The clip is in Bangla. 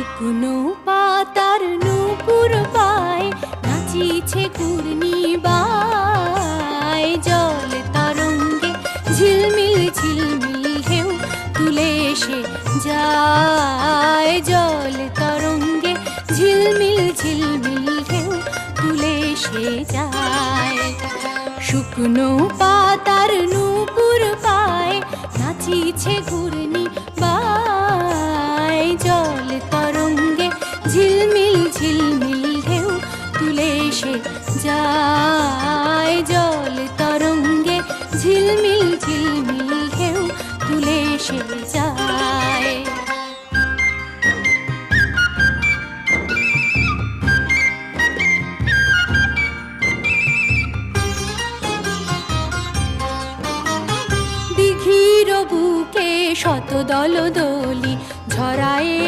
শুকনো পাতার নূপুর পায় নাচিছে ঘূর্ণিবায়, জল তরঙ্গে ঝিলমিল ঝিলমিল ঢেউ তুলে এসে যায়, জল তরঙ্গে ঝিলমিল ঝিলমিল ঢেউ তুলে এসে যায়। শুকনো পাতার নূপুর পায় নাচিছে ঘূর্ণিবায়, জল তরঙ্গে ঝিলমিল ঝিলমিল ঢেউ তুলে এসে যায়, জল তরঙ্গে ঝিলমিল ঝিলমিল ঢেউ তুলে এসে যায়। দিঘির বুকে শত দল দলি ঝরায়ে